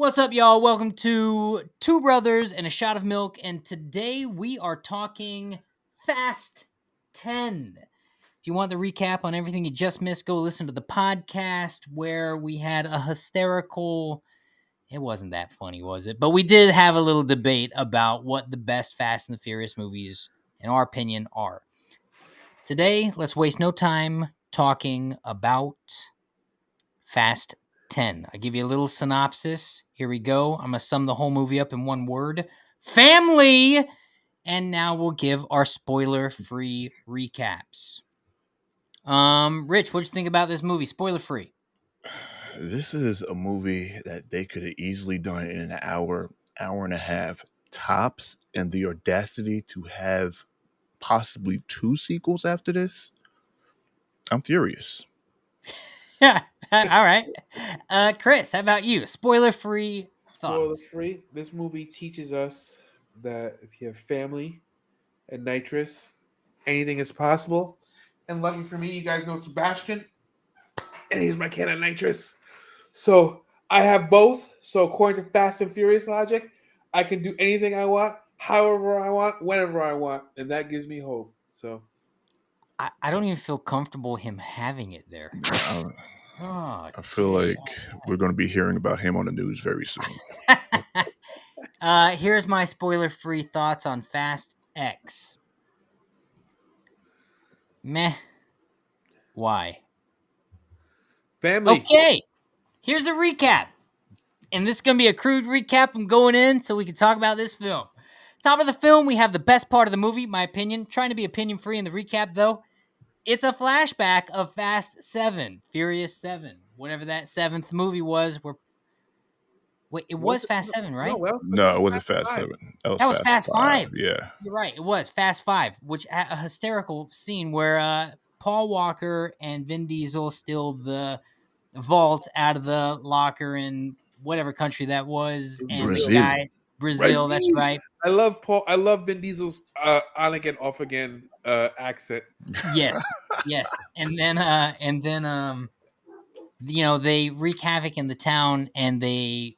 What's up, y'all? Welcome to Two Brothers and a Shot of Milk, and today we are talking Fast 10. If you want the recap on everything you just missed, go listen to the podcast where we had a hysterical... It wasn't that funny, was it? But we did have a little debate about what the best Fast and the Furious movies, in our opinion, are. Today, let's waste no time talking about Fast 10. I give you a little synopsis. Here we go. I'm going to sum the whole movie up in one word. Family! And now we'll give our spoiler-free recaps. Rich, what'd you think about this movie? Spoiler-free. This is a movie that they could have easily done in an hour, hour and a half tops, and the audacity to have possibly 2 sequels after this. I'm furious. Yeah, all right. Chris, how about you? Spoiler-free Spoiler thoughts. free. This movie teaches us that if you have family and nitrous, anything is possible. And lucky for me, you guys know Sebastian, and he's my can of nitrous. So I have both. So according to Fast and Furious logic, I can do anything I want, however I want, whenever I want, and that gives me hope. So I don't even feel comfortable him having it there. I, Oh, I feel like we're going to be hearing about him on the news very soon. Here's my spoiler-free thoughts on Fast X. Meh. Why? family. Okay. Here's a recap. And this is going to be a crude recap. I'm going in so we can talk about this film. Top of the film, we have the best part of the movie, my opinion. Trying to be opinion-free in the recap, though. It's a flashback of Fast 7, Furious 7, whatever that 7th movie was. Wait, it was Fast 7, right? No, it wasn't Fast 7. That was Fast 5. Yeah. You're right. It was Fast 5, which had a hysterical scene where Paul Walker and Vin Diesel steal the vault out of the locker in whatever country that was. And Brazil. the guy, Brazil, Right. that's right. I love Vin Diesel's on again, off again accent. Yes. And then they wreak havoc in the town and they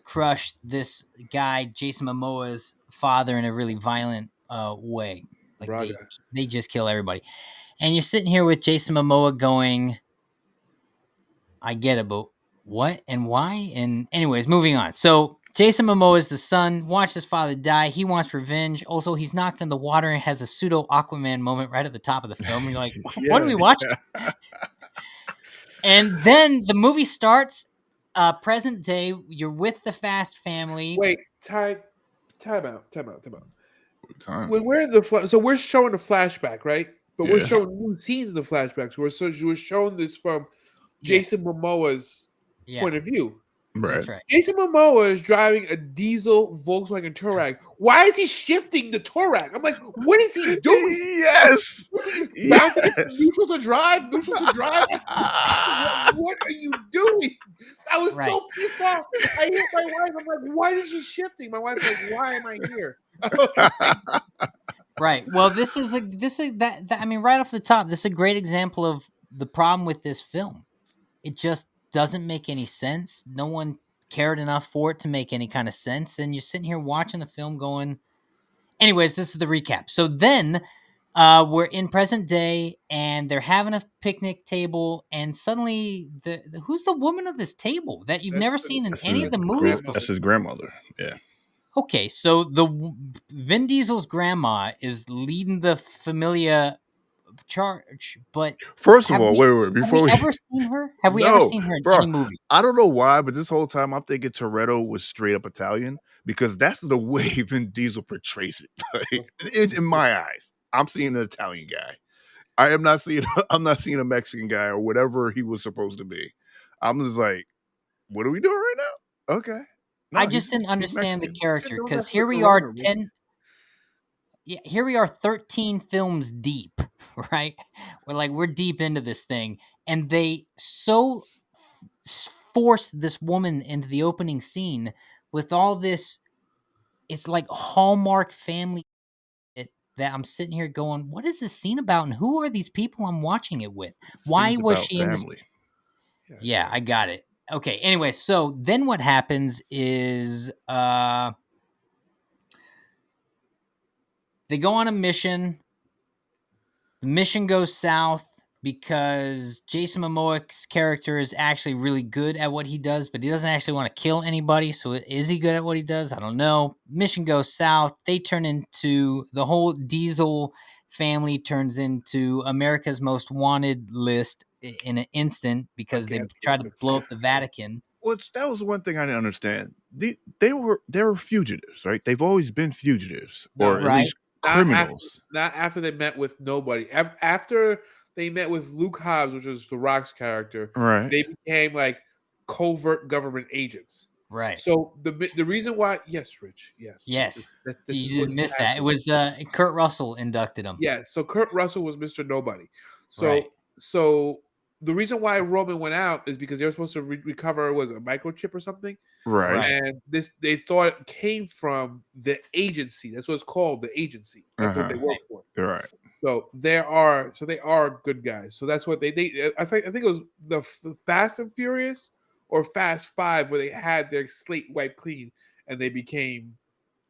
crush this guy, Jason Momoa's father, in a really violent way. Like they just kill everybody. And you're sitting here with Jason Momoa going, I get it, but what and why? And anyways, moving on. So Jason Momoa is the son, watched his father die. He wants revenge. Also, he's knocked in the water and has a pseudo Aquaman moment right at the top of the film. And you're like, what are we watching? And then the movie starts, present day. You're with the Fast family. Wait, time out. Time. When we're in the so we're showing a flashback, right? But we're Yeah. showing new scenes in the flashbacks. We're showing this from Jason Momoa's point of view. Right. That's right. Jason Momoa is driving a diesel Volkswagen Touareg. Why is he shifting the Touareg? I'm like, what is he doing? Yes. Bouncing it from neutral to drive. What are you doing? I was Right. so pissed off. I hit my wife. I'm like, why is she shifting? My wife's like, why am I here? Right. Well, this is that. I mean, right off the top, this is a great example of the problem with this film. It just doesn't make any sense. No one cared enough for it to make any kind of sense. And you're sitting here watching the film going, anyways, this is the recap. So then we're in present day and they're having a picnic table. And suddenly who's the woman of this table that you've never seen in any of the movies before? That's his grandmother. Yeah. Okay. So Vin Diesel's grandma is leading the familia charge, but first of all, wait, before we ever seen her? Have we ever seen her in any movie? I don't know why, but this whole time I'm thinking Toretto was straight up Italian because that's the way Vin Diesel portrays it. In my eyes, I'm seeing an Italian guy. I'm not seeing a Mexican guy or whatever he was supposed to be. I'm just like, what are we doing right now? Okay. No, I just didn't understand the character because here we are 10. Yeah, here we are 13 films deep, right? We're deep into this thing, and they so force this woman into the opening scene with all this. It's like Hallmark family that I'm sitting here going, what is this scene about, and who are these people I'm watching it with? Why was she in this? Yeah, I got it. Okay. Anyway, so then what happens is they go on a mission. The mission goes south because Jason Momoa's character is actually really good at what he does, but he doesn't actually want to kill anybody. So is he good at what he does? I don't know. Mission goes south. They turn into the whole Diesel family turns into America's Most Wanted list in an instant because they tried to blow up the Vatican. Which that was one thing I didn't understand. They were fugitives, right? They've always been fugitives, No. or at Right. least criminals. Not after they met with nobody. After they met with Luke Hobbs, which was The Rock's character, Right. they became like covert government agents. Right. So the reason why, yes, Rich, yes, Yes. this You is didn't what miss that. It happened. was Kurt Russell inducted him. Yeah, so Kurt Russell was Mr. Nobody. So Right. so the reason why Roman went out is because they were supposed to recover was a microchip or something. Right. Right. And they thought it came from the agency. That's what it's called, the agency. That's what they work for. Right. So they are good guys. So that's what they I think it was the Fast and Furious or Fast 5 where they had their slate wiped clean and they became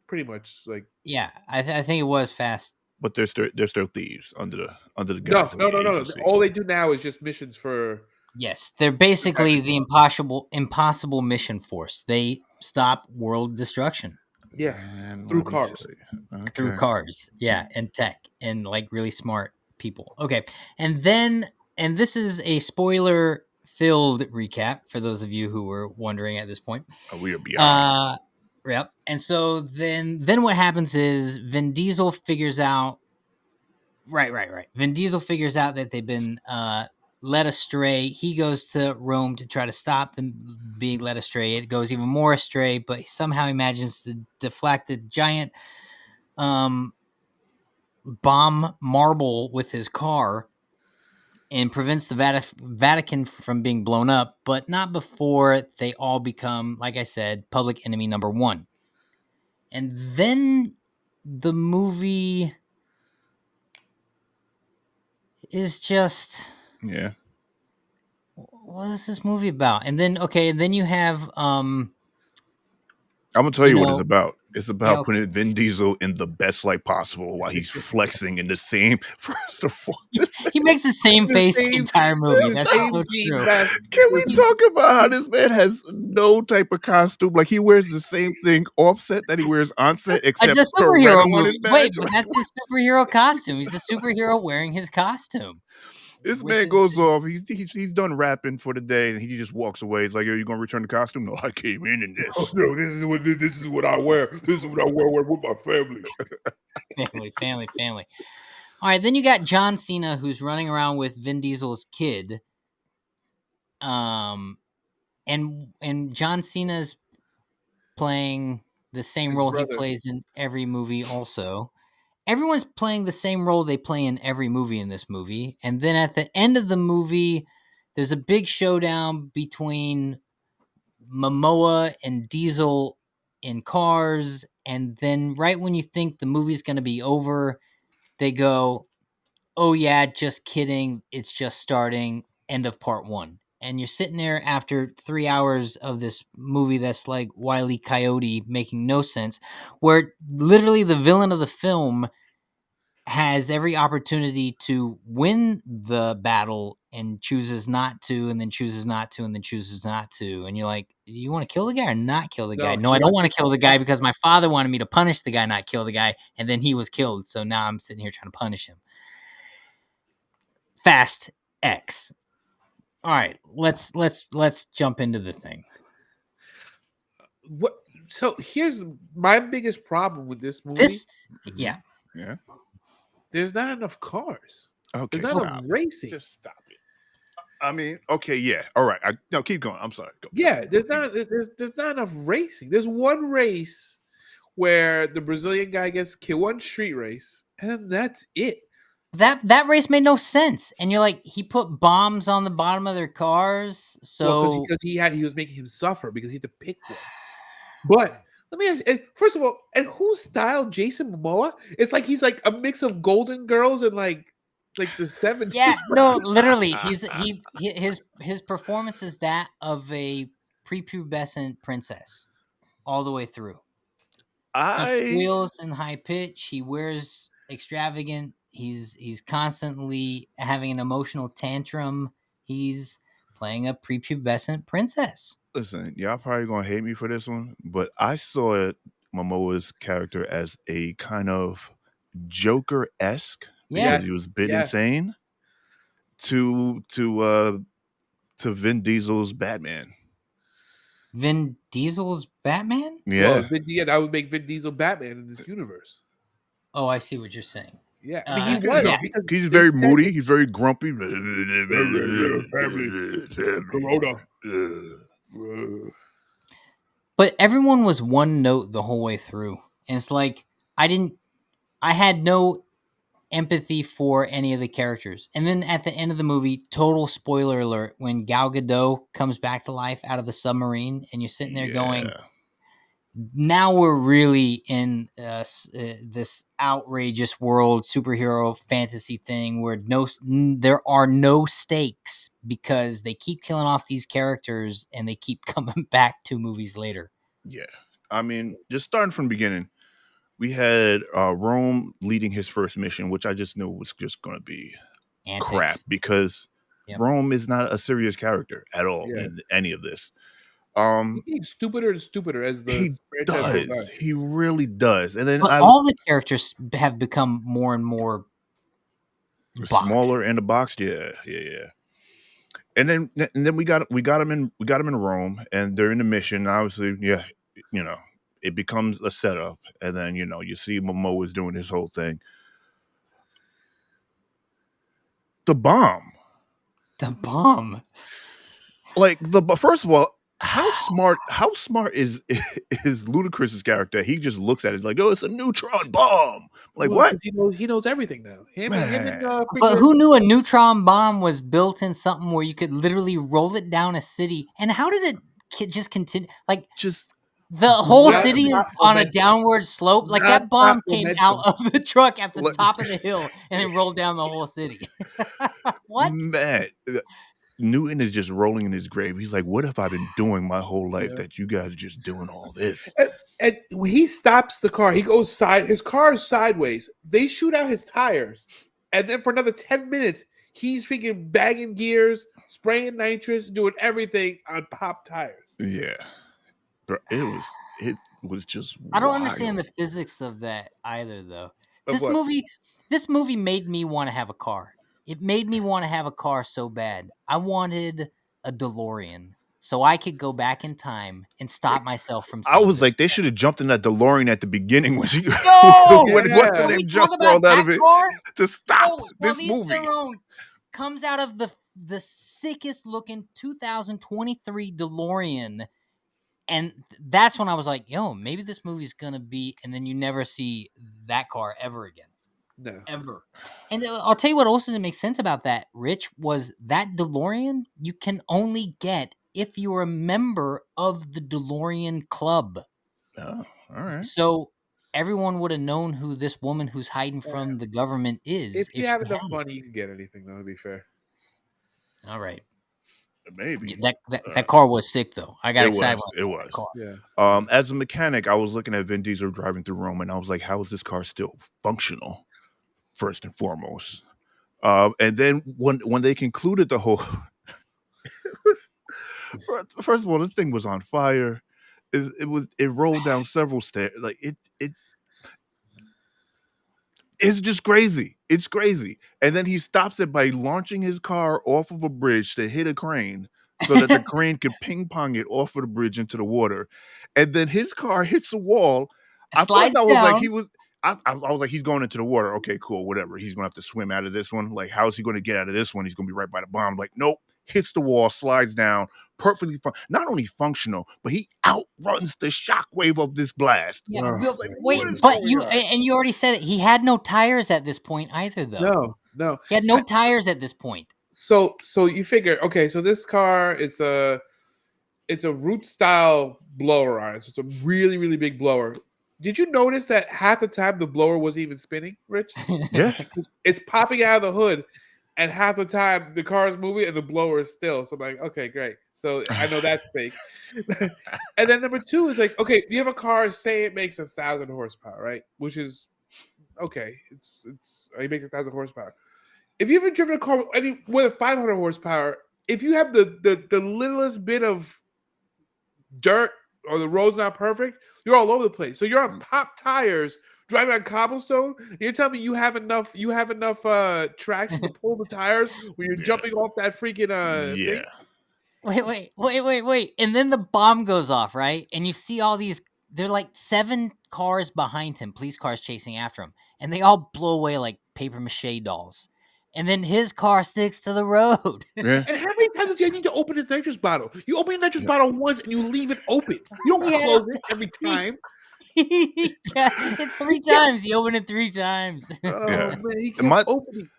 pretty much like Yeah, I think it was Fast. But they're still thieves under the guise of no. the agency. All they do now is just missions for. Yes, they're basically the impossible mission force. They stop world destruction Yeah, Man, through let me cars. tell you. through Okay. cars. Yeah, and tech and like really smart people. Okay, and this is a spoiler filled recap for those of you who were wondering at this point. We are beyond. Yep. And so then what happens is Vin Diesel figures out. Right. Vin Diesel figures out that they've been led astray. He goes to Rome to try to stop them being led astray. It goes even more astray, but somehow he manages to deflect a giant bomb marble with his car and prevents the Vatican from being blown up, but not before they all become, like I said, public enemy number one. And then the movie is just... Yeah. What is this movie about? And then you have I'm gonna tell you what it's about. It's about okay. putting Vin Diesel in the best light possible while he's flexing in the same. First of all, he makes the same face the entire movie. That's so true. Can we talk about how this man has no type of costume? Like he wears the same thing offset that he wears onset, except it's a superhero movie. Badge. Wait, but that's his superhero costume. He's a superhero wearing his costume. This man goes off. He's done rapping for the day, and he just walks away. He's like, "Yo, you gonna return the costume?" No, I came in this. Oh, no, this is what I wear. This is what I wear with my family. family. All right, then you got John Cena who's running around with Vin Diesel's kid. And John Cena's playing the same role he plays in every movie also. Everyone's playing the same role they play in every movie in this movie. And then at the end of the movie, there's a big showdown between Momoa and Diesel in cars. And then right when you think the movie's going to be over, they go, "Oh yeah, just kidding. It's just starting. End of part 1." And you're sitting there after 3 hours of this movie that's like Wile E. Coyote making no sense, where literally the villain of the film has every opportunity to win the battle and chooses not to, and then chooses not to, and then chooses not to. And you're like, do you want to kill the guy or not kill the guy? No, I don't want to kill the guy because my father wanted me to punish the guy, not kill the guy. And then he was killed. So now I'm sitting here trying to punish him. Fast X. All right, let's jump into the thing. What? So here's my biggest problem with this movie. Yeah. There's not enough cars. Okay, there's not enough racing. Just stop it. I mean, okay, yeah, all right. No, keep going. I'm sorry. Go. Yeah, there's not enough racing. There's one race where the Brazilian guy gets killed, one street race, and then that's it. That race made no sense, and you're like, he put bombs on the bottom of their cars, so because he was making him suffer because he had to pick one. But let me ask you, first of all, and who styled Jason Momoa? It's like he's like a mix of Golden Girls and like the 70s. Yeah, no, literally, his performance is that of a prepubescent princess all the way through. He I squeals in high pitch. He wears extravagant. He's constantly having an emotional tantrum. He's playing a prepubescent princess. listen. Y'all probably gonna hate me for this one, but I saw Momoa's character as a kind of Joker-esque Yeah, because he was a bit Yeah. insane to Vin Diesel's Batman. Vin Diesel's Batman. Yeah, That would make Vin Diesel Batman in this universe. Oh, I see what you're saying. Yeah, I mean he you was. know, Yeah. he's very moody. He's very grumpy. Corona. But everyone was one note the whole way through. And it's like I had no empathy for any of the characters. And then at the end of the movie, total spoiler alert, when Gal Gadot comes back to life out of the submarine and you're sitting there going, now we're really in this outrageous world superhero fantasy thing where there are no stakes because they keep killing off these characters and they keep coming back 2 movies later. Yeah. I mean, just starting from the beginning, we had Rome leading his first mission, which I just knew was just going to be crap Antics. because Yep. Rome is not a serious character at all Yeah. in any of this. He's getting stupider and stupider as the He franchise goes does. on. He really does. And then But all the characters have become more and more smaller boxed. in the box. Yeah. And then we got him in Rome, and they're in the mission. Obviously, yeah, you know, it becomes a setup, and then you see Momoa is doing his whole thing. The bomb, like first of all, how smart is Ludacris's character? He just looks at it like, oh, it's a neutron bomb. Like, Well, what? 'cause he knows everything now. Him and Man. But who knew a neutron bomb was built in something where you could literally roll it down a city? And how did it just continue? Like, Just the whole Not- city not is on a momentum. downward slope. Like, Not that bomb came momentum. out of the truck at the Like- top of the hill and then rolled down the whole city. What? man. Newton is just rolling in his grave. He's like, what have I been doing my whole life Yeah. that you guys are just doing all this? And when he stops the car, he goes his car is sideways. They shoot out his tires. And then for another 10 minutes, he's freaking bagging gears, spraying nitrous, doing everything on pop tires. Yeah. Bro, it was just I don't wild. understand the physics of that either, though. Of what? This movie made me want to have a car. It made me want to have a car so bad. I wanted a DeLorean so I could go back in time and stop myself from I seeing was this like, they stuff. should have jumped in that DeLorean at the beginning when she No! when Yeah. Can they we just talk about crawled out of that it car? to stop Oh, this Charlize movie. Theron comes out of the sickest looking 2023 DeLorean, and that's when I was like, yo, maybe this movie's gonna be, and then you never see that car ever again. No. Ever. And I'll tell you what also didn't make sense about that, Rich, was that DeLorean you can only get if you're a member of the DeLorean Club. Oh, all right. So everyone would have known who this woman who's hiding from the government is. If you she have enough had it. money, you can get anything, though, to be fair. All right. Maybe. That car was sick, though. I got It excited. was. when I It saw that was. car. Yeah. As a mechanic, I was looking at Vin Diesel driving through Rome, and I was like, how is this car still functional? First and foremost. And then when they concluded the whole first of all, this thing was on fire. It rolled down several stairs. Like it's just crazy. It's crazy. And then he stops it by launching his car off of a bridge to hit a crane so that the crane could ping pong it off of the bridge into the water. And then his car hits a wall. I Slides thought that was down. like he was. I was like, he's going into the water. Okay, cool, whatever. He's gonna have to swim out of this one. Like, how is he going to get out of this one? He's gonna be right by the bomb. Like, nope. Hits the wall, slides down, perfectly not only functional, but he outruns the shockwave of this blast. Yeah, Oh. but Like, wait, what is but going you on? and you already said it. He had no tires at this point either, though. No. He had no tires at this point. So you figure, okay, so this car is a root style blower on it. So it's a really, really big blower. Did you notice that half the time the blower wasn't even spinning, Rich? Yeah. It's popping out of the hood, and half the time the car is moving and the blower is still. So I'm like, okay, great. So I know that's fake. And then number 2 is like, okay, you have a car, say it makes 1,000 horsepower, right? Which is okay. It makes 1,000 horsepower. If you ever driven a car with 500 horsepower, if you have the littlest bit of dirt or the road's not perfect, you're all over the place. So you're on pop tires driving on cobblestone. You're telling me you have enough traction to pull the tires when you're Yeah. jumping off that freaking thing? Wait. And then the bomb goes off, right? And you see all these, they're like 7 cars behind him, police cars chasing after him. And they all blow away like paper mache dolls. And then his car sticks to the road. Yeah. And how many times does he need to open his nitrous bottle? You open your nitrous bottle once and you leave it open. You don't Yeah. close it every time. Yeah, it's 3 times. You open it 3 times. Oh Yeah. man, he My- kept opening.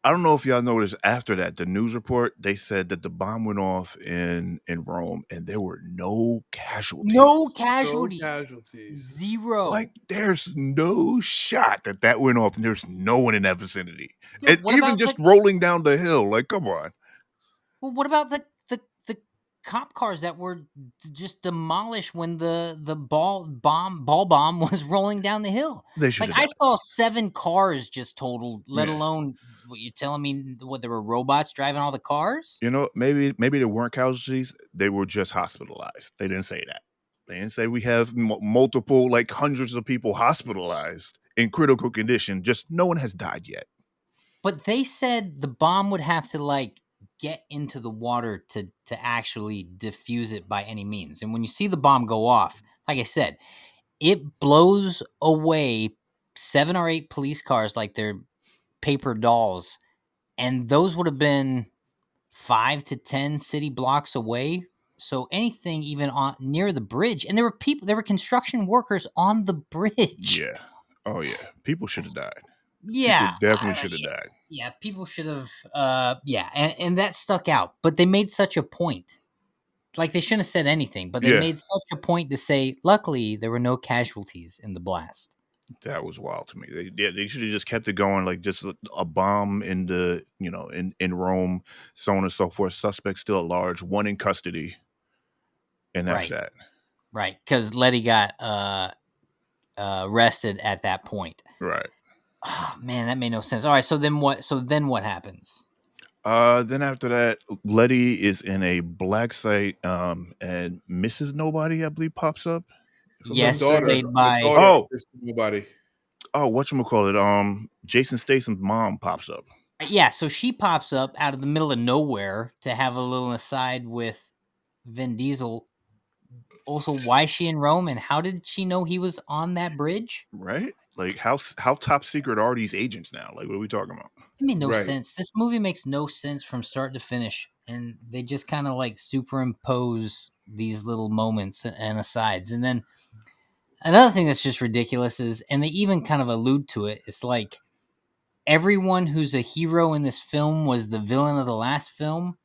I don't know if y'all noticed after that, the news report, they said that the bomb went off in Rome and there were no casualties. No No casualty. casualties. 0. Like, there's no shot that went off and there's no one in that vicinity. Yo, And what even about just rolling down the hill, like, come on. Well, what about the cop cars that were just demolished when the ball bomb was rolling down the hill? They should Like have I saw 7 cars just totaled, let Yeah. alone what you telling me what there were robots driving all the cars? You know, maybe there weren't casualties. They were just hospitalized. They didn't say that. They didn't say we have multiple, like hundreds of people hospitalized in critical condition. Just no one has died yet. But they said the bomb would have to like get into the water to actually diffuse it by any means. And when you see the bomb go off, like I said, it blows away 7 or 8 police cars like they're paper dolls, and those would have been 5 to 10 city blocks away. So anything even on near the bridge, and there were construction workers on the bridge. Yeah. Oh yeah. People should have died. Yeah, People definitely should have died. yeah, people should have. Yeah, and that stuck out. But they made such a point. Like they shouldn't have said anything, but they Yeah. made such a point to say, luckily there were no casualties in the blast. That was wild to me. They should have just kept it going, like just a bomb in the in Rome, so on and so forth. Suspect still at large, one in custody, and that's Right. that. Right, because Letty got arrested at that point. Right. Oh, man, that made no sense. All right, so then what? So then what happens? Then after that, Letty is in a black site, and Mrs. Nobody, I believe, pops up. Yes, daughter, played by the daughter Oh. of Mr. Nobody. Oh, whatchamacallit? Jason Statham's mom pops up. yeah. So she pops up out of the middle of nowhere to have a little aside with Vin Diesel. Also, why is she in Rome, and how did she know he was on that bridge? Right? Like how top secret are these agents now? Like what are we talking about? It made no Right. sense. This movie makes no sense from start to finish, and they just kind of like superimpose these little moments and asides. And then another thing that's just ridiculous is, and they even kind of allude to it, it's like everyone who's a hero in this film was the villain of the last film.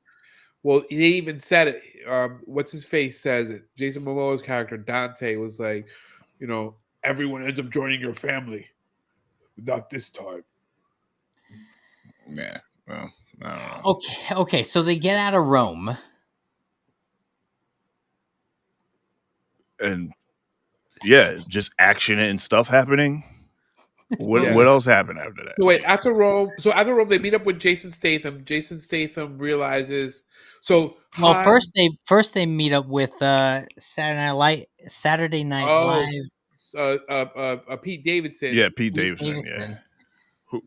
Well, they even said it. What's his face says it. Jason Momoa's character Dante was like, everyone ends up joining your family. Not this time. Yeah. Well, I don't know. Okay, so they get out of Rome. And yeah, just action and stuff happening. What Yes. what else happened after that? So wait, after Rome, they meet up with Jason Statham. Jason Statham realizes. So Well, Han- first they meet up with Saturday Night Live. Pete Davidson. Yeah, Pete Pete Davidson. Davidson. Yeah. Who?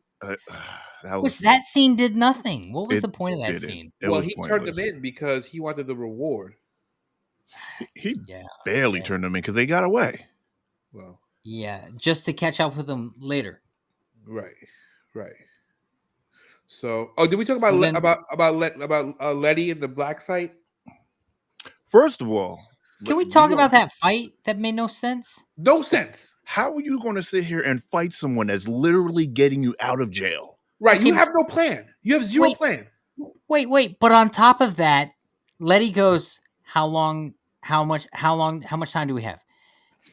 That Which was that scene did nothing. What was it the point of that didn't. scene? It Well, was he turned them pointless. in because he wanted the reward. He Yeah, barely okay. turned them in because they got away. Well, Yeah, just to catch up with them later. right. So, did we talk So then- about Letty in the black site? First of all, Can we talk about that fight that made no sense? No sense. How are you going to sit here and fight someone that's literally getting you out of jail? Right. Okay, You have no plan. You have zero Wait. plan. Wait, but on top of that, Letty goes, how much time do we have?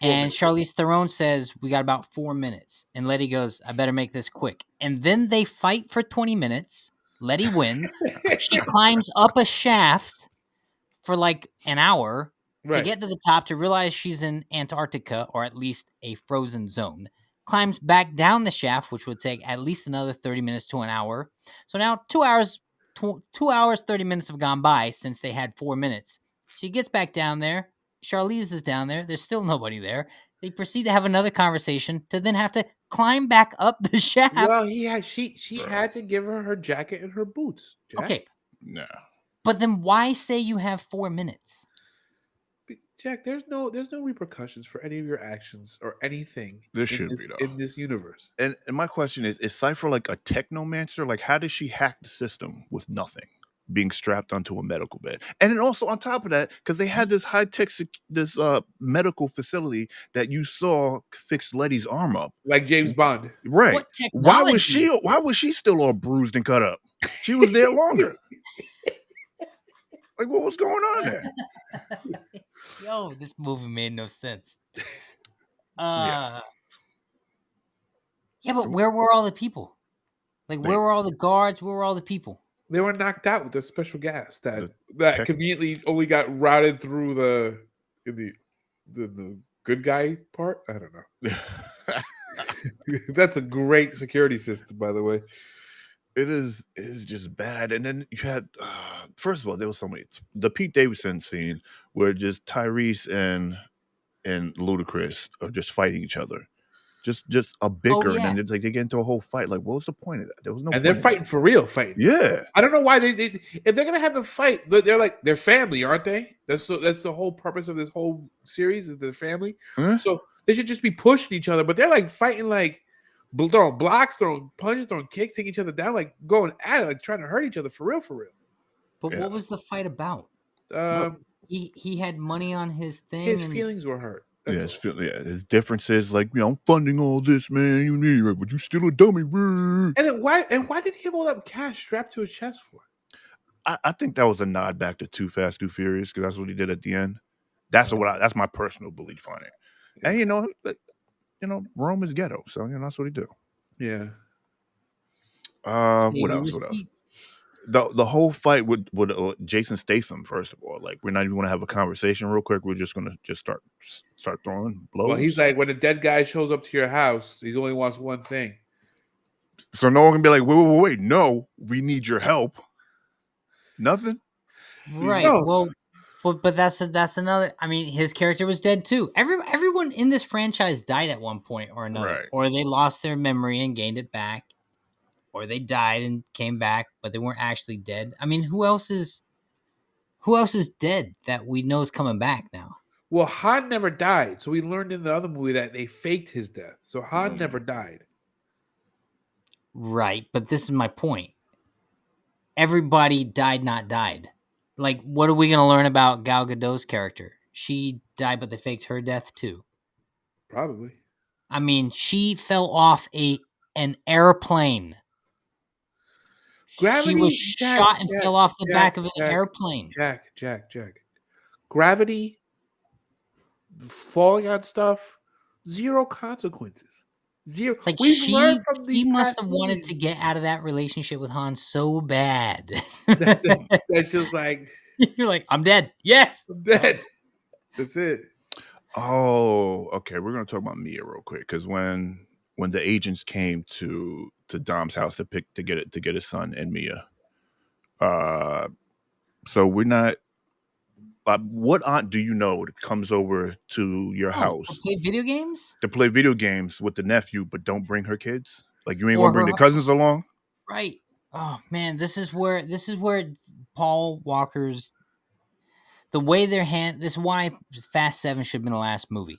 4 And minutes. Charlize Theron says, we got about 4 minutes. And Letty goes, I better make this quick. And then they fight for 20 minutes. Letty wins. She climbs up a shaft for like an hour to Right. get to the top to realize she's in Antarctica, or at least a frozen zone. Climbs back down the shaft, which would take at least another 30 minutes to an hour. So now 2 hours, 30 minutes have gone by since they had 4 minutes. She gets back down there. Charlize is down there. There's still nobody there. They proceed to have another conversation to then have to climb back up the shaft. Well, she Bro. had to give her jacket and her boots. Jack. Okay, Nah. but then why say you have 4 minutes? Jack, there's no repercussions for any of your actions or anything There should be, though. in this universe. And my question is Cypher like a technomancer? Like, how does she hack the system with nothing? Being strapped onto a medical bed. And then also on top of that, because they had this high-tech medical facility that you saw fix Letty's arm up. Like James Bond. Right. What Why technology? was she still all bruised and cut up? She was there longer. Like, what was going on there? Yo, this movie made no sense. Yeah. Yeah, but where were all the people? Like, where were all the guards? Where were all the people? They were knocked out with the special gas that tech- conveniently only got routed through the good guy part. I don't know. That's a great security system, by the way. It is just bad. And then you had first of all, there was so many. The Pete Davidson scene where just Tyrese and Ludacris are just fighting each other. Just a bicker, yeah. and then it's like they get into a whole fight. Like, what was the point of that? There was no And point they're in fighting for real, fighting. Yeah. I don't know why they if they're gonna have the fight, they're family, aren't they? That's the whole purpose of this whole series is the family. Huh? So they should just be pushing each other, but they're like fighting, like throwing blocks, throwing punches, throwing kicks, taking each other down, like going at it, like trying to hurt each other for real. But Yeah. what was the fight about? Um, He had money on his thing. his and feelings were hurt. Yeah, That's all. his differences, like, I'm funding all this, man. You need, like, but you still a dummy. And then why did he have all that cash strapped to his chest for? I think that was a nod back to Too Fast, Too Furious, because that's what he did at the end. That's that's my personal belief on it. Yeah. And Rome is ghetto, so that's what he do. Yeah. What else? The whole fight with Jason Statham. First of all, like, we're not even going to have a conversation real quick. We're just going to just start throwing blows. Well, he's like, when a dead guy shows up to your house, he only wants one thing. So no one can be like, wait, no, we need your help. Nothing. Right. No. Well, but that's another. I mean, his character was dead too. Everyone in this franchise died at one point or another, Right. or they lost their memory and gained it back, or they died and came back, but they weren't actually dead. I mean, who else is dead that we know is coming back now? Well, Han never died, so we learned in the other movie that they faked his death. So Han never died. Right, but this is my point. Everybody died, not died. Like, what are we going to learn about Gal Gadot's character? She died, but they faked her death too. Probably. I mean, she fell off an airplane. Gravity, she was Jack, shot and Jack, fell off the Jack, back of an Jack, airplane. Jack. Gravity, falling on stuff, zero consequences. Zero. Like, We've learned from these she must past have wanted movies. to get out of that relationship with Han so bad. That's just like, you're like, I'm dead. Yes, I'm dead. That's it. Oh, okay. We're gonna talk about Mia real quick, because when the agents came to Dom's house to get his son and Mia, so we're not. What aunt do you know that comes over to your house to play video games? To play video games with the nephew, but don't bring her kids? Like, you ain't Or gonna bring her the cousins along? Right. Oh man, this is where Paul Walker's the way their hand. This is why Fast 7 should have been the last movie,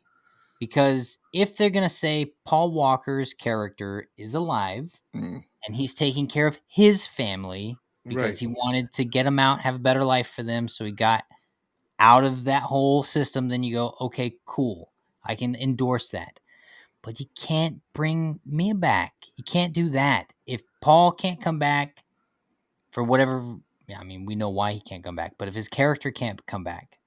because if they're gonna say Paul Walker's character is alive and he's taking care of his family because he wanted to get them out, have a better life for them, so he got out of that whole system, then you go, okay, cool, I can endorse that. But you can't bring Mia back. You can't do that. If Paul can't come back for whatever, I mean, we know why he can't come back, but if his character can't come back,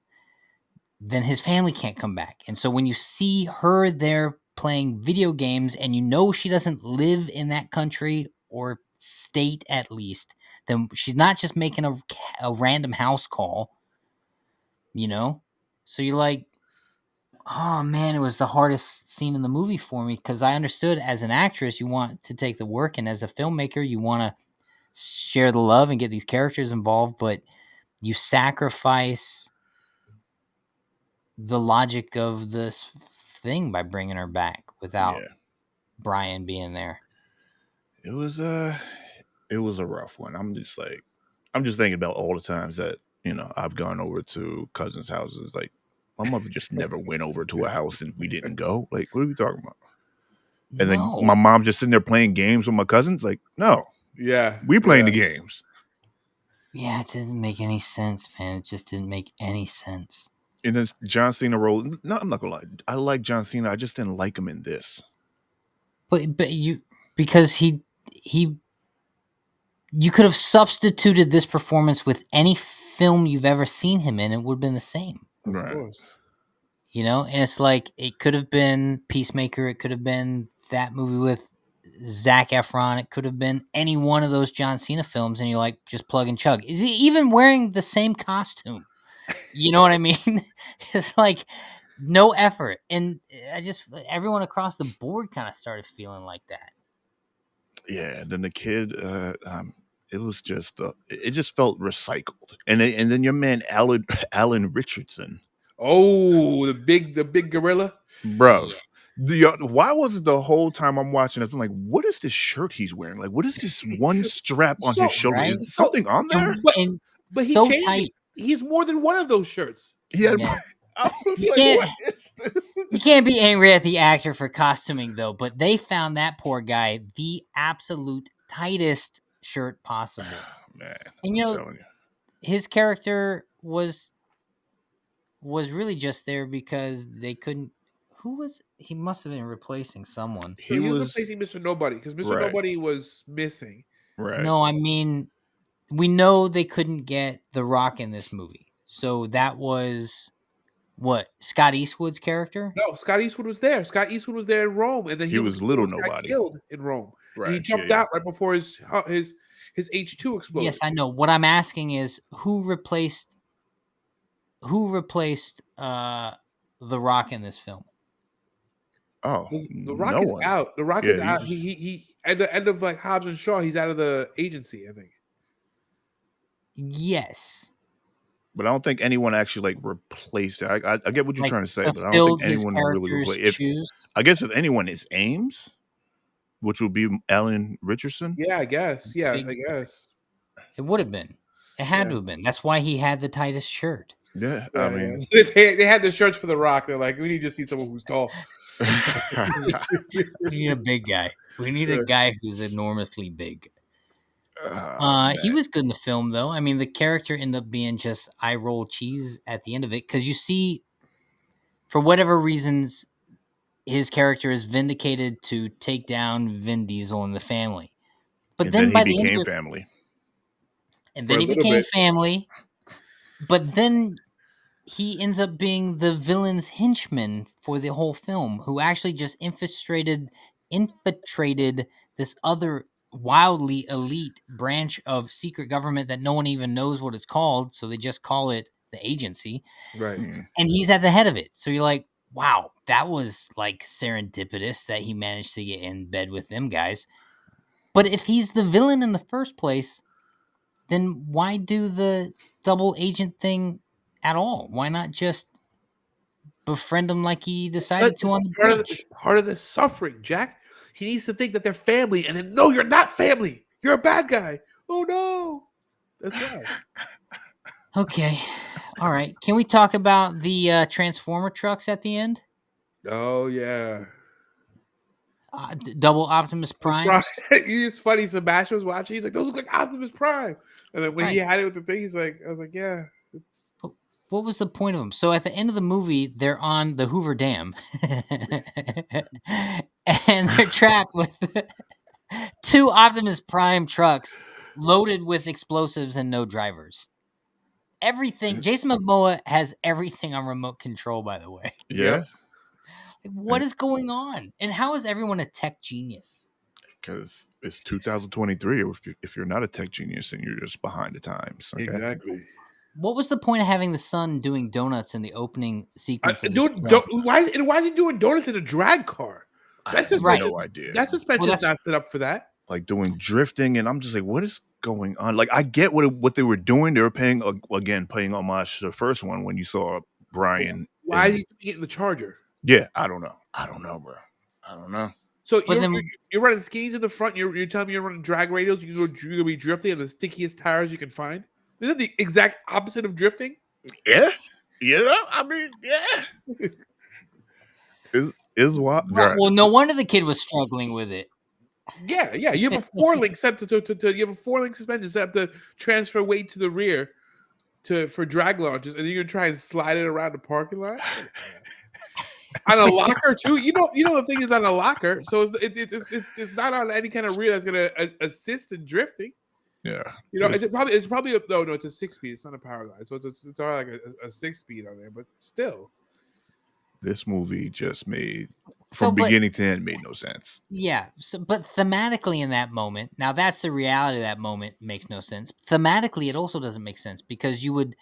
then his family can't come back. And so when you see her there playing video games and you know she doesn't live in that country or state at least. Then she's not just making a random house call, you know? So you're like, oh man, it was the hardest scene in the movie for me because I understood as an actress, you want to take the work, and as a filmmaker, you want to share the love and get these characters involved, but you sacrifice the logic of this thing by bringing her back without Yeah. Brian being there. It was a rough one. I'm just thinking about all the times that, I've gone over to cousins' houses. Like, my mother just never went over to a house and we didn't go. Like, what are we talking about? And then No. my mom just sitting there playing games with my cousins. Like, no, Yeah. we playing the games. Yeah, it didn't make any sense, man. It just didn't make any sense. And then John Cena role. No, I'm not gonna lie. I like John Cena. I just didn't like him in this. But because he you could have substituted this performance with any film you've ever seen him in, it would have been the same. Of Right. course. And it's like it could have been Peacemaker, it could have been that movie with Zac Efron, it could have been any one of those John Cena films, and you're like, just plug and chug. Is he even wearing the same costume? You know what I mean? It's like no effort. And everyone across the board kind of started feeling like that. Yeah, and then the kid, it was just, it just felt recycled. And then your man Alan Richardson, Oh, the big gorilla. bro. Why was it the whole time I'm watching this? I'm like, what is this shirt he's wearing? Like, what is this one strap on his shoulder? right? Is something on there? But so he tight. He's more than one of those shirts. Yeah, Yes. I was You like, can't- what is this? You can't be angry at the actor for costuming, though, but they found that poor guy the absolute tightest shirt possible. Man, And I'm telling you. his character was really just there because they couldn't. He must have been replacing someone. So he was replacing Mr. Nobody because Mr. Right. Nobody was missing. Right. No, I mean, we know they couldn't get The Rock in this movie. So that was what? Scott Eastwood's character? No, Scott Eastwood was there. Scott Eastwood was there in Rome, and then He was little got nobody. killed in Rome. Right. And he jumped out right before his H2 exploded. Yes, I know. What I'm asking is who replaced The Rock in this film? Oh, The Rock no is one. out. The Rock Yeah, is out. He at the end of like Hobbs and Shaw, he's out of the agency, I think. Yes. But I don't think anyone actually like replaced it. I get what you're Like, trying to say, but I don't fulfilled think his anyone really character's replaced. shoes. I guess if anyone is Ames, which would be Alan Richardson. Yeah, I guess. Yeah, I guess. It would have been. It had to have been. That's why he had the tightest shirt. Yeah, I mean, they had the shirts for The Rock. They're like, we just need someone who's tall. We need a big guy. We need a guy who's enormously big. He was good in the film, though. I mean, the character ended up being just eye roll cheese at the end of it because you see, for whatever reasons, his character is vindicated to take down Vin Diesel and the family. But then by the end of it, family. and then he became family. But then he ends up being the villain's henchman for the whole film, who actually just infiltrated this other wildly elite branch of secret government that no one even knows what it's called, so they just call it the agency. Right. And he's at the head of it. So you're like, wow, that was like serendipitous that he managed to get in bed with them guys. But if he's the villain in the first place, then why do the double agent thing at all? Why not just befriend him like he decided to on the bridge? It's part of the suffering, Jack. He needs to think that they're family, and then no, you're not family. You're a bad guy. Oh no, that's why. Okay, all right. Can we talk about the Transformer trucks at the end? Oh yeah, double Optimus Prime. It's funny. Sebastian was watching. He's like, "Those look like Optimus Prime." And then when he had it with the thing, he's like, "I was like, yeah." What was the point of them? So at the end of the movie, they're on the Hoover Dam, and they're trapped with 2 Optimus Prime trucks loaded with explosives and no drivers. Everything. Jason Momoa has everything on remote control, by the way. Yeah. What is going on? And how is everyone a tech genius? Because it's 2023. If you're not a tech genius, then you're just behind the times. Okay. Exactly. What was the point of having the son doing donuts in the opening sequence of this Dude, film? why is he doing donuts in a drag car? I That have Right. suspension, no idea. that suspension's Well, that's- not set up for that. Like doing drifting, and I'm just like, what is going on? Like, I get what they were doing. They were paying homage to the first one when you saw Brian. Why is he getting the Charger? Yeah, I don't know, bro. I don't know. So But then- you're running skis in the front. You're telling me you're running drag radials. You're gonna be drifting on the stickiest tires you can find. Isn't that the exact opposite of drifting? Yeah, I mean, yeah. Is what? well, no wonder the kid was struggling with it. Yeah. You have a four link set to you have a 4-link suspension set up to transfer weight to the rear for drag launches, and you're gonna try and slide it around the parking lot on a locker too. You know the thing is on a locker, so it's not on any kind of rear that's gonna assist in drifting. Yeah, it's probably it's a 6-speed. It's not a power line, so it's already like a 6-speed on there, but still. This movie just made So, from but- beginning to end made no sense. Yeah, but thematically in that moment, now that's the reality of that moment, makes no sense. Thematically, it also doesn't make sense because you would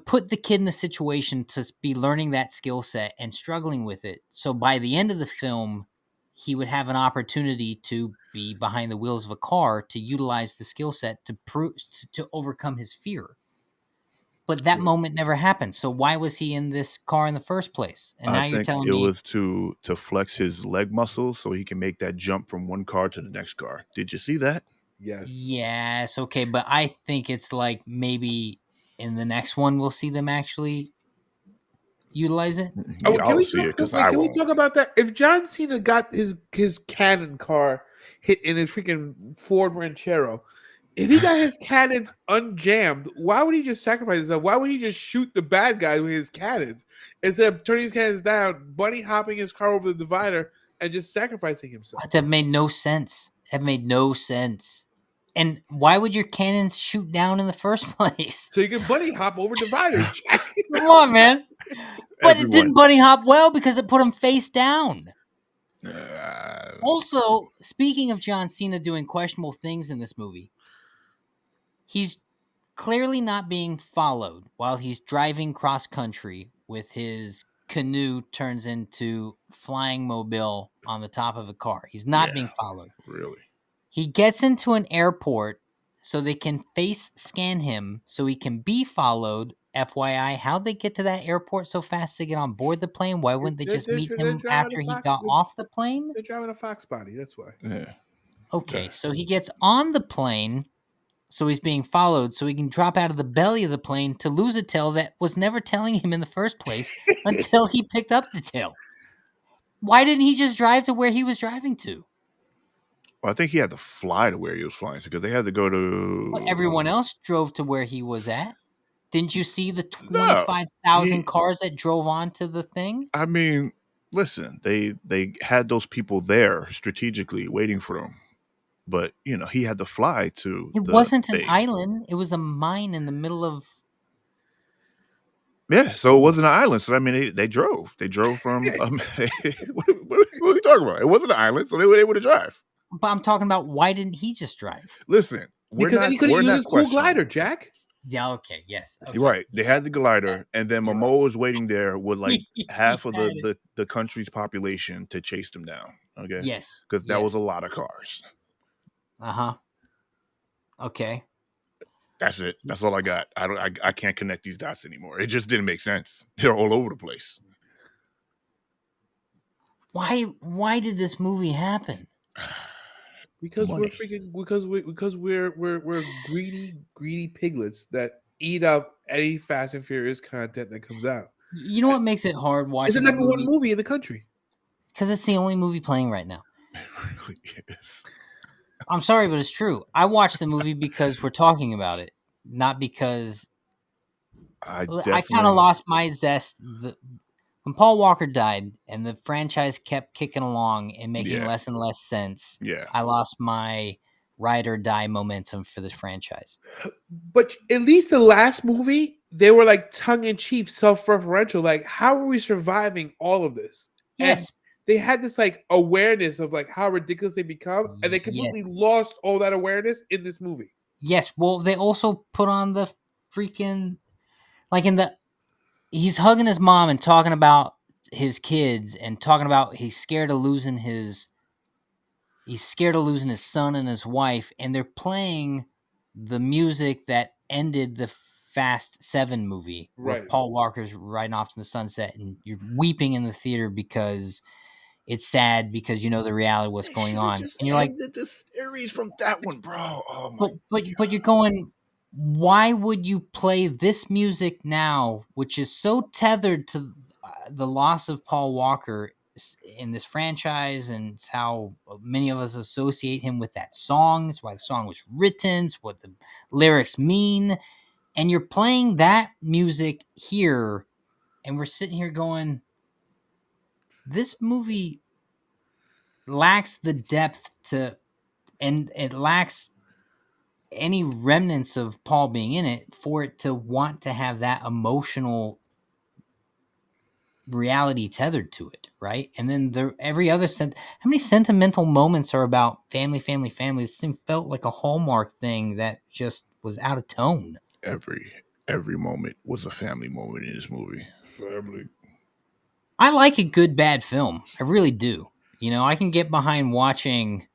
put the kid in the situation to be learning that skill set and struggling with it. So by the end of the film, he would have an opportunity to be behind the wheels of a car to utilize the skill set to overcome his fear. But that moment never happened. So why was he in this car in the first place? And now you're telling me it was to flex his leg muscles so he can make that jump from one car to the next car. Did you see that? Yes, okay, but I think it's like maybe in the next one we'll see them actually utilize it. Yeah, I'll see it because I Can we won't. talk about that? If John Cena got his cannon car hit in his freaking Ford Ranchero, if he got his cannons unjammed, why would he just sacrifice himself? Why would he just shoot the bad guy with his cannons instead of turning his cannons down, bunny hopping his car over the divider, and just sacrificing himself? That made no sense. That made no sense. And why would your cannons shoot down in the first place? So you can bunny hop over dividers. Come on, man. But it didn't bunny hop well because it put him face down. Also, speaking of John Cena doing questionable things in this movie, he's clearly not being followed while he's driving cross country with his canoe turns into flying mobile on the top of a car. He's not being followed. Really? He gets into an airport so they can face scan him so he can be followed. FYI, how'd they get to that airport so fast to get on board the plane? Why wouldn't they just meet him after he got off the plane? They're driving a Fox body, that's why. Yeah. Okay, so he gets on the plane, so he's being followed, so he can drop out of the belly of the plane to lose a tail that was never telling him in the first place until he picked up the tail. Why didn't he just drive to where he was driving to? Well, I think he had to fly to where he was flying to because they had to go to. Well, everyone else drove to where he was at. Didn't you see the 25,000 cars that drove onto the thing? I mean, listen, they had those people there strategically waiting for him. But, he had to fly to It wasn't an island. It was a mine in the middle of... Yeah, so it wasn't an island. So, I mean, they drove. They drove from... what are we talking about? It wasn't an island, so they were able to drive. But I'm talking about why didn't he just drive? Listen, because then he could have used his cool glider, Jack. Yeah, okay, yes. Okay. Right. They had the glider, and then Momoa was waiting there with like half of the country's population to chase them down. Okay. Yes. Because that was a lot of cars. Uh-huh. Okay. That's it. That's all I got. I can't connect these dots anymore. It just didn't make sense. They're all over the place. Why did this movie happen? Because Money. we're greedy piglets that eat up any Fast and Furious content that comes out. You know what makes it hard watching? It's the number one movie in the country. Because it's the only movie playing right now. It really is. I'm sorry, but it's true. I watched the movie because we're talking about it, not because I kind of lost my zest. When Paul Walker died and the franchise kept kicking along and making less and less sense, I lost my ride or die momentum for this franchise. But at least the last movie, they were like tongue-in-cheek, self-referential. Like, how are we surviving all of this? Yes. they had this like awareness of like how ridiculous they become, and they completely Yes. lost all that awareness in this movie. Yes. Well, they also put on the freaking like in the he's hugging his mom and talking about his kids and talking about he's scared of losing his son and his wife, and they're playing the music that ended the Fast 7 movie where Right. Paul Walker's riding off to the sunset and you're weeping in the theater because it's sad because you know the reality of what's They going should have on. just And you're like, ended the series from that one, bro. Oh my but you're going, why would you play this music now, which is so tethered to the loss of Paul Walker in this franchise, and it's how many of us associate him with that song. It's why the song was written. It's what the lyrics mean. And you're playing that music here, and we're sitting here going, this movie lacks the depth to, and it lacks any remnants of Paul being in it for it to want to have that emotional reality tethered to it, right? And then there every other how many sentimental moments are about family, family, family? This thing felt like a Hallmark thing that just was out of tone. every moment was a family moment in this movie. Family. I like a good bad film. I really do. You know, I can get behind watching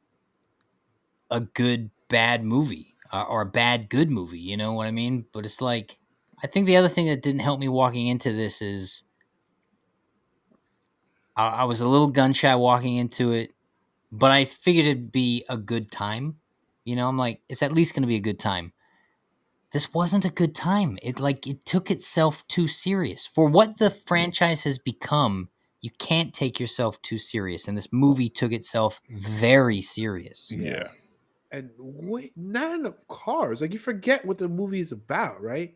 a good bad movie or a bad good movie. You know what I mean? But it's like, I think the other thing that didn't help me walking into this is I was a little gun shy walking into it, but I figured it'd be a good time. You know, I'm like, it's at least going to be a good time. This wasn't a good time. It took itself too serious for what the franchise has become. You can't take yourself too serious, and this movie took itself very serious. Yeah. And wait, not enough cars. Like you forget what the movie is about, right?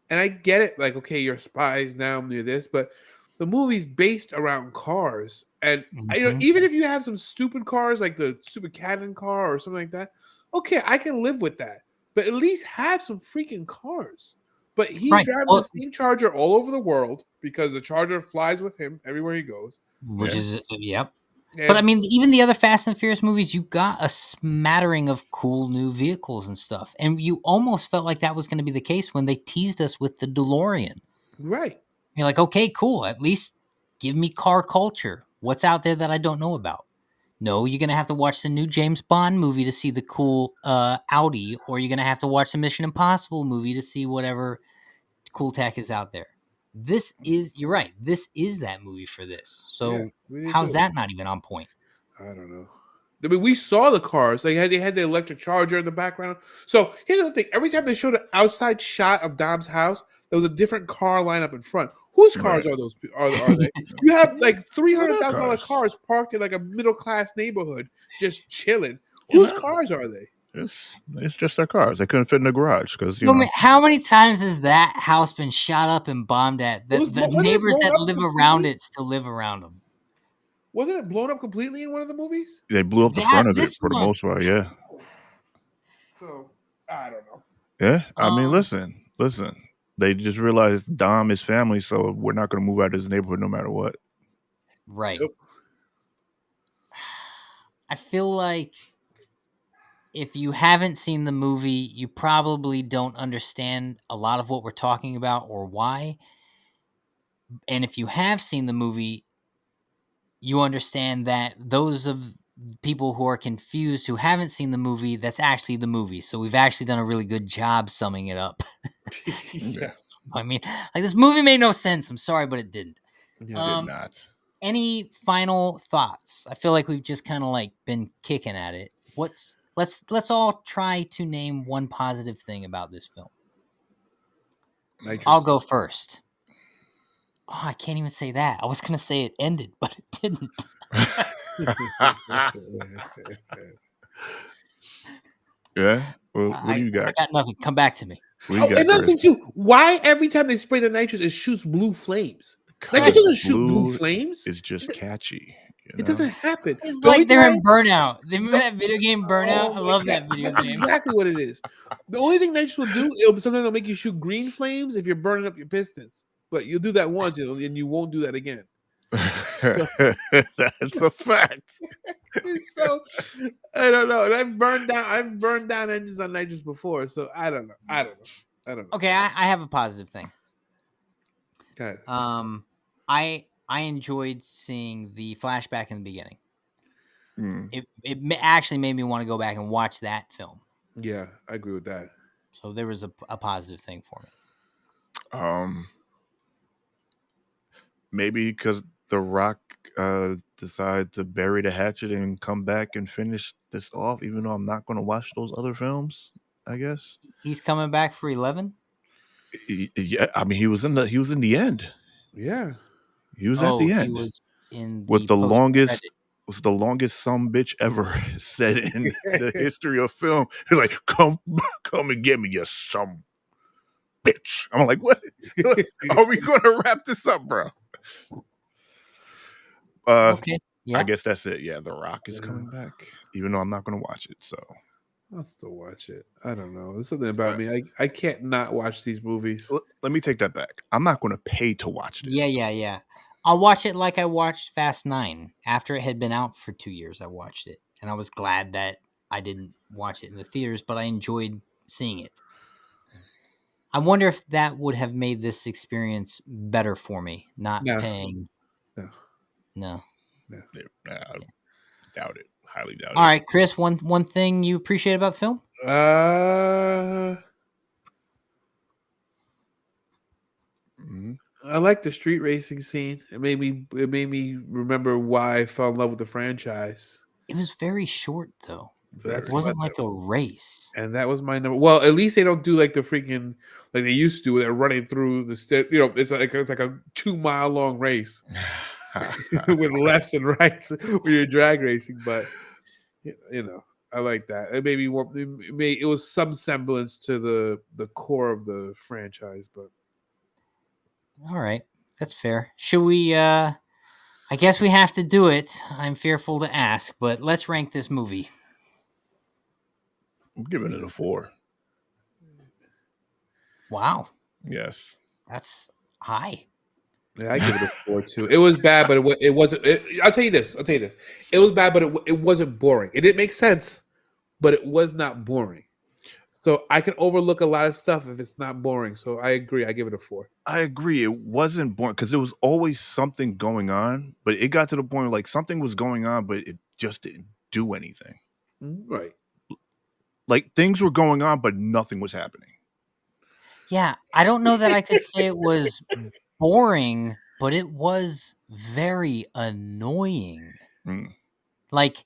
And I get it, like, okay, you're spies now, you're this, but the movie's based around cars. And Mhm. even if you have some stupid cars, like the stupid Cannon car or something like that, okay, I can live with that. But at least have some freaking cars. But he's Right. driving the Well, same Charger all over the world because the Charger flies with him everywhere he goes. which Yeah. is yep. But I And mean, even the other Fast and Furious movies, you got a smattering of cool new vehicles and stuff, and you almost felt like that was going to be the case when they teased us with the DeLorean. right. You're like, okay, cool. At least give me car culture. What's out there that I don't know about? No, you're gonna have to watch the new James Bond movie to see the cool Audi, or you're gonna have to watch the Mission Impossible movie to see whatever cool tech is out there. You're right. This is that movie for this. Yeah, So we need how's to. that not even on point? I don't know. I mean, we saw the cars. They had the electric charger in the background. So here's the thing: every time they showed an outside shot of Dom's house, there was a different car lineup in front. Whose cars Right. are those? Are they? You have like Their $300,000 cars. cars parked in like a middle class neighborhood, just chilling. You Whose know, cars are they? it's just their cars. They couldn't fit in the garage because How many times has that house been shot up and bombed at? It was The wasn't it neighbors blown that up live around completely? it still live around them. Wasn't it blown up completely in one of the movies? they blew up the front of it This for the one. most part. Yeah. So I don't know. Yeah. I mean, Um, listen. They just realized Dom is family, so we're not going to move out of this neighborhood no matter what. right. Yep. I feel like if you haven't seen the movie, you probably don't understand a lot of what we're talking about or why. And if you have seen the movie, you understand that those of people who are confused who haven't seen the movie, that's actually the movie. So we've actually done a really good job summing it up. Yeah. Yeah. I mean, like this movie made no sense. I'm sorry, but it didn't. Yeah. Did Um, not. any final thoughts? I feel like we've just kind of like been kicking at it. Let's all try to name one positive thing about this film. Nitrous. I'll go first. Oh, I can't even say that. I was gonna say it ended, but it didn't. Yeah. Well, what do you I got? got nothing. Come back to me. What do you Oh, got, another Chris? thing too. Why every time they spray the nitrous, it shoots blue flames? Like it Because doesn't shoot blue blue flames. is just catchy. You It know. doesn't happen. It's The only like they're time, in Burnout. Remember that video game Burnout? oh I my love god, that video that's game. exactly what it is. The only thing nitrous will do, sometimes it'll make you shoot green flames if you're burning up your pistons. But you'll do that once, and you won't do that again. That's a fact. So I don't know. And I've burned down engines on nitrous before, so I don't know. Okay, I have a positive thing. Okay. I enjoyed seeing the flashback in the beginning. Mm. It actually made me want to go back and watch that film. Yeah, I agree with that. So there was a positive thing for me. Maybe because The Rock decided to bury the hatchet and come back and finish this off, even though I'm not going to watch those other films. I guess He's coming back for 11. Yeah, I mean he was in the end. Yeah. He was at Oh, the he end was in with the the post longest credit. was the longest some bitch ever said in the history of film. He's like, come and get me, you some bitch. I'm like, what? Are we gonna wrap this up, bro? Okay, yeah. I guess that's it. Yeah, The Rock is coming back, even though I'm not gonna watch it. So I'll still watch it. I don't know. There's something about me. I can't not watch these movies. let me take that back. I'm not gonna pay to watch this. Yeah. I'll watch it like I watched Fast 9. After it had been out for 2 years, I watched it. And I was glad that I didn't watch it in the theaters, but I enjoyed seeing it. I wonder if that would have made this experience better for me, not No. paying. No. No. I doubt it. Highly doubt All it. right, Chris, one thing you appreciate about the film? I like the street racing scene. It made me remember why I fell in love with the franchise. It was very short, though. That's It wasn't what- like a race. and that was my number. Well, at least they don't do like the freaking like they used to. Where they're running through the it's like a 2 mile long race with lefts and rights when you're drag racing. But I like that. It made me want. It was some semblance to the core of the franchise, but. All right, that's fair. Should we? I guess we have to do it. I'm fearful to ask, but let's rank this movie. I'm giving it a 4. Wow, Yes. that's high. Yeah, I give it a 4 too. It was bad, but it wasn't. I'll tell you this. It was bad, but it wasn't boring. It didn't make sense, but it was not boring. So I can overlook a lot of stuff if it's not boring. So I agree. I give it a 4. I agree. It wasn't boring because there was always something going on, but it got to the point where, like, something was going on, but it just didn't do anything. Right. Like things were going on, but nothing was happening. Yeah, I don't know that I could say it was boring, but it was very annoying. Mm. Like,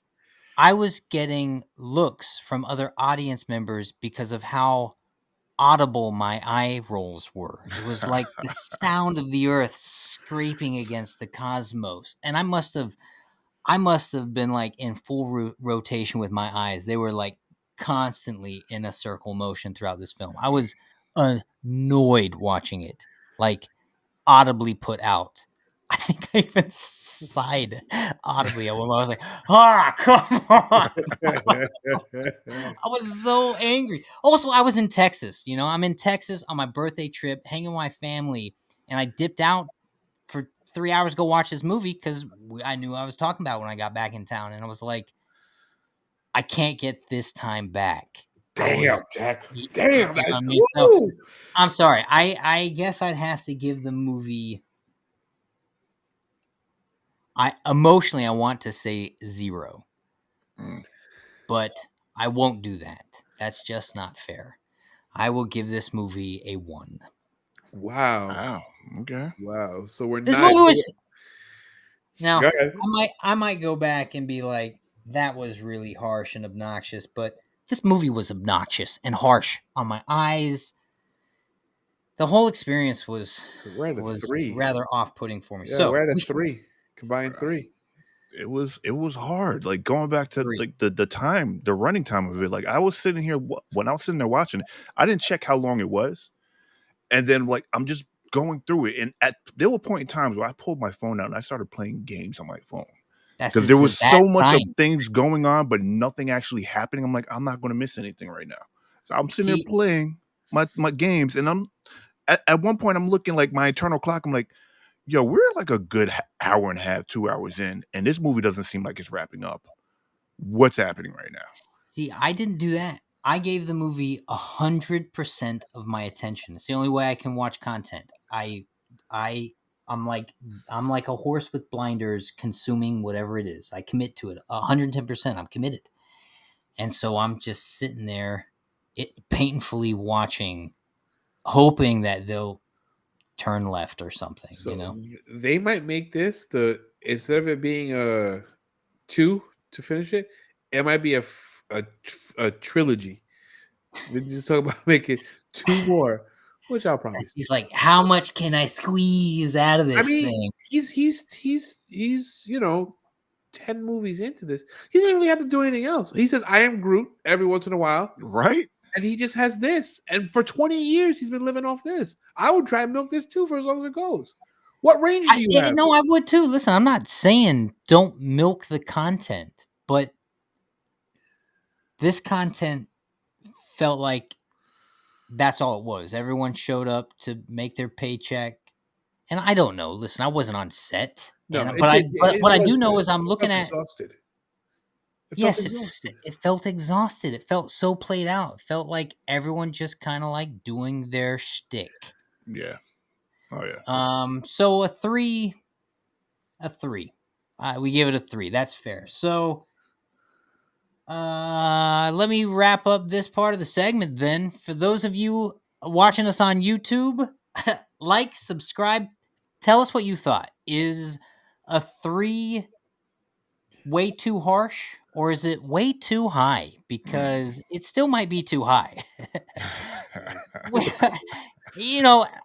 I was getting looks from other audience members because of how audible my eye rolls were. It was like the sound of the earth scraping against the cosmos. And I must have been like in full rotation with my eyes. They were like constantly in a circle motion throughout this film. I was annoyed watching it, like audibly put out. I think I even sighed audibly at one moment. I was like, come on. I was so angry. Also, I was in Texas. I'm in Texas on my birthday trip, hanging with my family, and I dipped out for 3 hours to go watch this movie because I knew I was talking about when I got back in town, and I was like, I can't get this time back. Damn, Jack. You Damn. know what I mean? So, I'm sorry. I guess I'd have to give the movie. I want to say 0, but I won't do that. That's just not fair. I will give this movie a 1. Wow. Wow. Okay. Wow. So we're This not. movie was. Now, Go ahead. I might go back and be like, that was really harsh and obnoxious, but this movie was obnoxious and harsh on my eyes. The whole experience was We're at a 3. rather off-putting for me. Yeah, So we're at a 3. Combined 3. It was hard. Like going back to 3. like the running time of it. Like I was sitting here when I was sitting there watching it, I didn't check how long it was, and then like I'm just going through it, and there were point in times where I pulled my phone out and I started playing games on my phone That's because there just was a bad so much of sign. things going on, but nothing actually happening. I'm like, I'm not going to miss anything right now, so I'm sitting See, there playing my games, and I'm at one point I'm looking like my internal clock. I'm like, yo, we're like a good hour and a half, 2 hours in, and this movie doesn't seem like it's wrapping up. What's happening right now? See, I didn't do that. I gave the movie 100% of my attention. It's the only way I can watch content. I'm like a horse with blinders consuming whatever it is. I commit to it 110%. I'm committed. And so I'm just sitting there painfully watching, hoping that they'll turn left or something, So they might make this instead of it being a 2 to finish it, it might be a trilogy. They just talk about making 2 more, which I'll probably see. He's like, how much can I squeeze out of I this mean, thing? he's 10 movies into this. He doesn't really have to do anything else. He says, "I am Groot" every once in a while, Right? and he just has this. And for 20 years, he's been living off this. I would try and milk this too for as long as it goes. What range do you have? No, I would too. Listen, I'm not saying don't milk the content, but this content felt like that's all it was. Everyone showed up to make their paycheck. And I don't know. Listen, I wasn't on set. No, But what I do know is I'm looking at exhausted. it felt exhausted. It felt so played out. It felt like everyone just kind of like doing their shtick. Yeah. Oh yeah. So a 3. We give it a 3. That's fair. So let me wrap up this part of the segment then. For those of you watching us on YouTube, like, subscribe, tell us what you thought. Is a 3 way too harsh, or is it way too high? Because it still might be too high.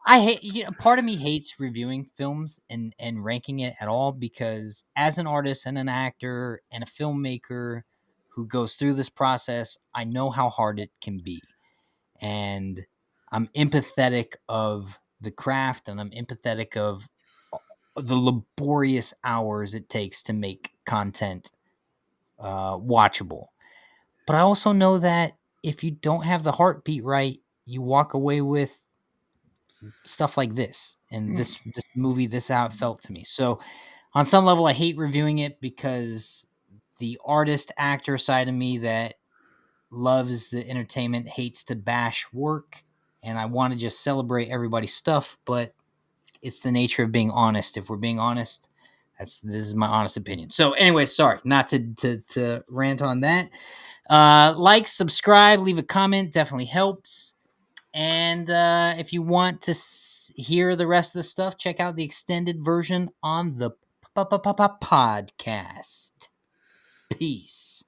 I hate. Part of me hates reviewing films and ranking it at all, because as an artist and an actor and a filmmaker who goes through this process, I know how hard it can be, and I'm empathetic of the craft, and I'm empathetic of the laborious hours it takes to make content watchable. But I also know that if you don't have the heartbeat right, you walk away with stuff like this. And this movie, this is how it felt to me. So on some level, I hate reviewing it, because the artist actor side of me that loves the entertainment hates to bash work, and I want to just celebrate everybody's stuff. But it's the nature of being honest. If we're being honest, this is my honest opinion. So anyway, sorry not to rant on that. Like, subscribe, leave a comment, definitely helps. And if you want to hear the rest of the stuff, check out the extended version on the podcast. Peace.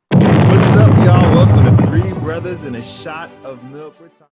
What's up, y'all? Welcome to Three Brothers and a Shot of Milk.